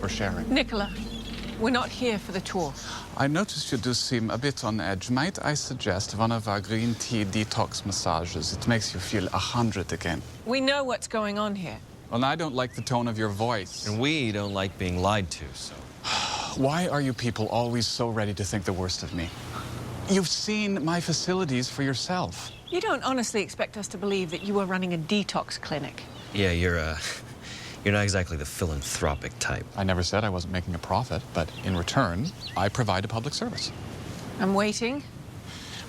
for sharing. Nicola, we're not here for the tour. I notice you do seem a bit on edge. Might I suggest one of our green tea detox massages? It makes you feel 100 again. We know what's going on here. Well, I don't like the tone of your voice. And we don't like being lied to, so... Why are you people always so ready to think the worst of me? You've seen my facilities for yourself. You don't honestly expect us to believe that you were running a detox clinic. Yeah, you're not exactly the philanthropic type. I never said I wasn't making a profit, but in return, I provide a public service. I'm waiting.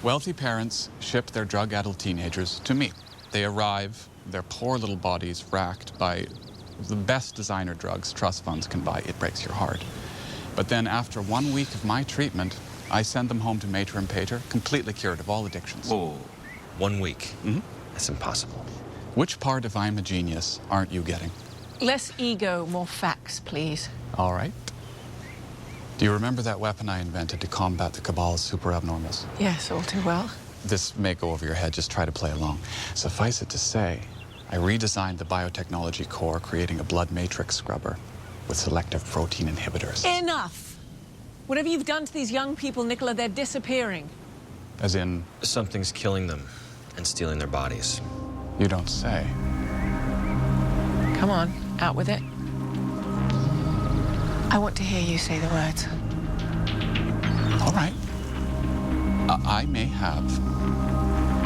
Wealthy parents ship their drug-addled teenagers to me. They arrive, their poor little bodies racked by the best designer drugs trust funds can buy. It breaks your heart. But then after 1 week of my treatment, I send them home to Mater and Pater, completely cured of all addictions. Whoa, 1 week? Mm-hmm. That's impossible. Which part of I'm a genius aren't you getting? Less ego, more facts, please. All right. Do you remember that weapon I invented to combat the Cabal's super abnormals? Yes, all too well. This may go over your head, just try to play along. Suffice it to say, I redesigned the biotechnology core, creating a blood matrix scrubber with selective protein inhibitors. Enough! Whatever you've done to these young people, Nicola, they're disappearing. As in, Something's killing them and stealing their bodies. you don't say. Come on, out with it. I want to hear you say the words. All right. I may have,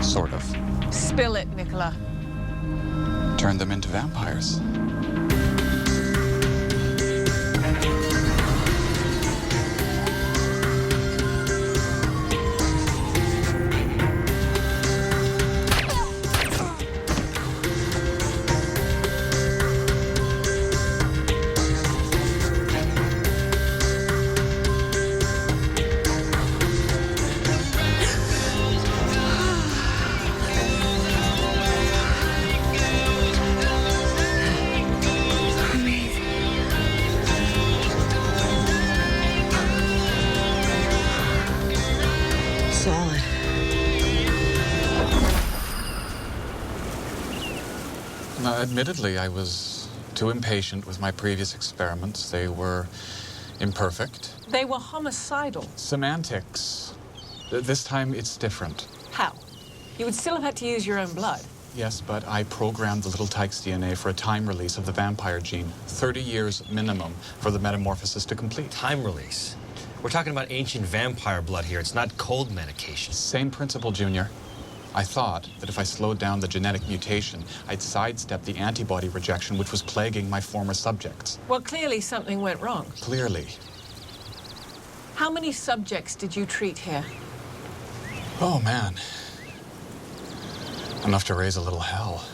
sort of, Spill it, Nicola. turned them into vampires. Solid. Now, admittedly, I was too impatient with my previous experiments. They were imperfect. They were homicidal. Semantics. This time, it's different. How? You would still have had to use your own blood. Yes, but I programmed the little tyke's DNA for a time release of the vampire gene. 30 years minimum for the metamorphosis to complete. Time release. We're talking about ancient vampire blood here. It's not cold medication. Same principle, Junior. I thought that if I slowed down the genetic mutation, I'd sidestep the antibody rejection which was plaguing my former subjects. Well, clearly something went wrong. Clearly. How many subjects did you treat here? Oh, man. Enough to raise a little hell.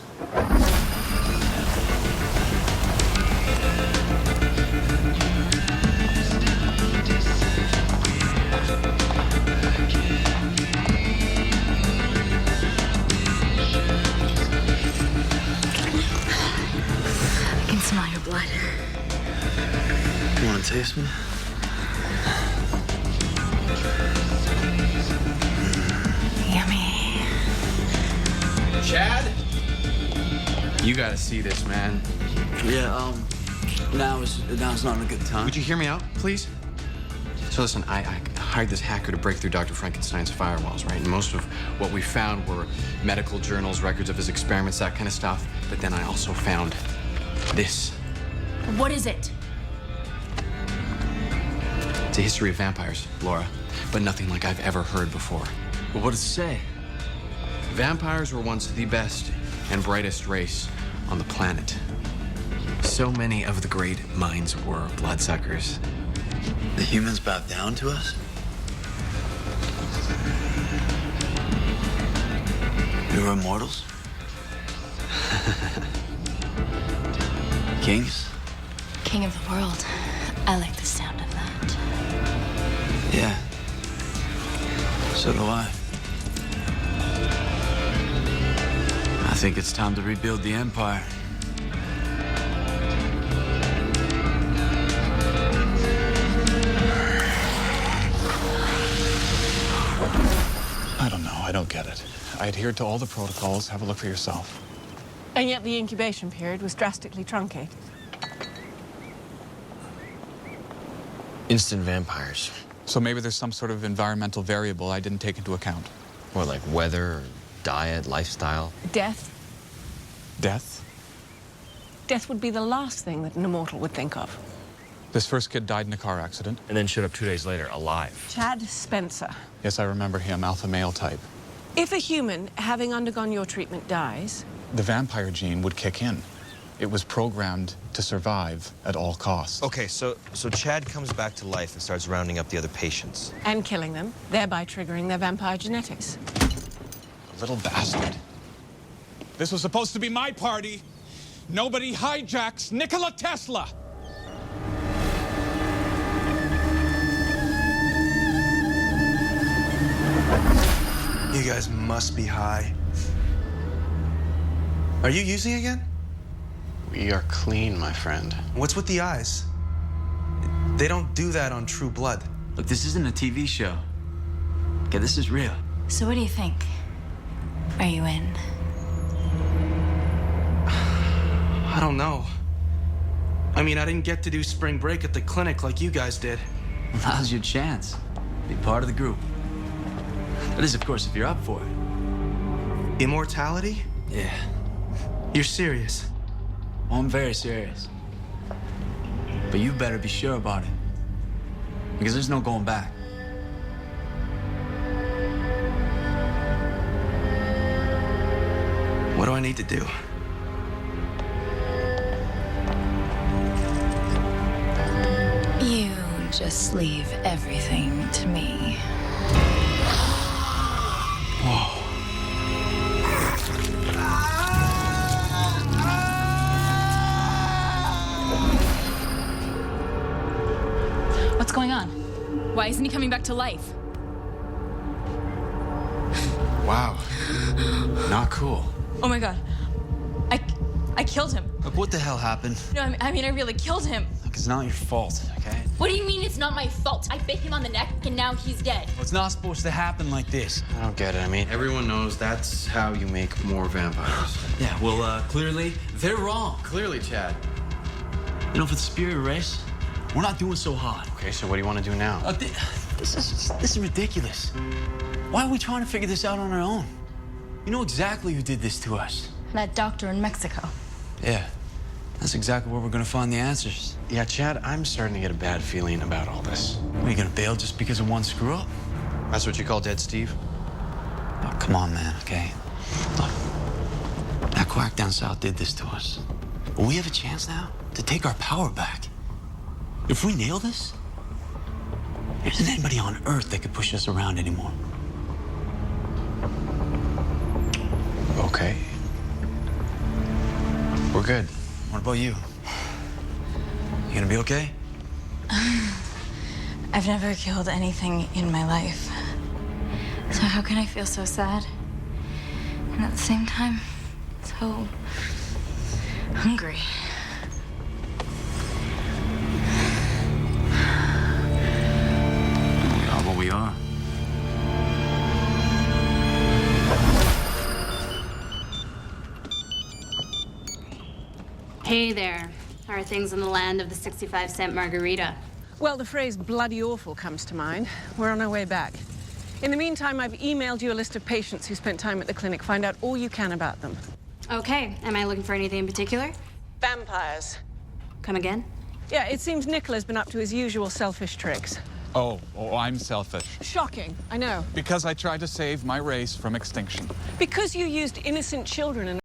I can smell your blood. You want to taste me? Yummy. Chad? You gotta see this, man. Yeah, now's not a good time. Would you hear me out, please? So listen, I hired this hacker to break through Dr. Frankenstein's firewalls, right? And most of what we found were medical journals, records of his experiments, that kind of stuff. But then I also found this. What is it? It's a history of vampires, Laura, but nothing like I've ever heard before. Well, what does it say? Vampires were once the best and brightest race on the planet. So many of the great minds were bloodsuckers. The humans bowed down to us? We were immortals? Kings? King of the world. I like the sound of that. Yeah. So do I. I think it's time to rebuild the empire. I don't know. I don't get it. I adhered to all the protocols. Have a look for yourself. And yet the incubation period was drastically truncated. Instant vampires. So maybe there's some sort of environmental variable I didn't take into account. Or like weather, or diet, lifestyle. Death? Death? Death would be the last thing that an immortal would think of. This first kid died in a car accident. And then showed up 2 days later, alive. Chad Spencer. Yes, I remember him, alpha male type. If a human, having undergone your treatment, dies, The vampire gene would kick in. It was programmed to survive at all costs. Okay, so Chad comes back to life and starts rounding up the other patients. and killing them, thereby triggering their vampire genetics. Little bastard. This was supposed to be my party. Nobody hijacks Nikola Tesla. You guys must be high. Are you using again? We are clean, my friend. What's with the eyes? They don't do that on True Blood. Look, this isn't a TV show. Okay, this is real. So what do you think? Are you in? I don't know. I mean, I didn't get to do spring break at the clinic like you guys did. Now's your chance. Be part of the group. That is, of course, if you're up for it. Immortality? Yeah. You're serious? Well, I'm very serious. But you better be sure about it. Because there's no going back. What do I need to do? You just leave everything to me. What's going on? Why isn't he coming back to life? Wow. Not cool. Oh my god. I killed him. Look, what the hell happened? No, I mean, I really killed him. Look, it's not your fault, okay? What do you mean it's not my fault? I bit him on the neck and now he's dead. Well, it's not supposed to happen like this. I don't get it. I mean, everyone knows that's how you make more vampires. Yeah, well, clearly, they're wrong. Clearly, Chad. You know, for the superior race, we're not doing so hot. Okay, so what do you want to do now? This is ridiculous. Why are we trying to figure this out on our own? You know exactly who did this to us. That doctor in Mexico. Yeah, that's exactly where we're gonna find the answers. Yeah, Chad, I'm starting to get a bad feeling about all this. Are you gonna bail just because of one screw up? That's what you call dead Steve? Oh, come on, man, okay? Look, that quack down south did this to us. But we have a chance now to take our power back. If we nail this, there isn't anybody on Earth that could push us around anymore. Okay. We're good. What about you? You gonna be okay? I've never killed anything in my life. So how can I feel so sad? And at the same time, so hungry. We are what we are. Hey there. How are things in the land of the 65-cent margarita? Well, the phrase bloody awful comes to mind. We're on our way back. In the meantime, I've emailed you a list of patients who spent time at the clinic. Find out all you can about them. Okay. Am I looking for anything in particular? Vampires. Come again? Yeah, it seems Nicola's been up to his usual selfish tricks. Oh, I'm selfish. Shocking, I know. Because I tried to save my race from extinction. Because you used innocent children and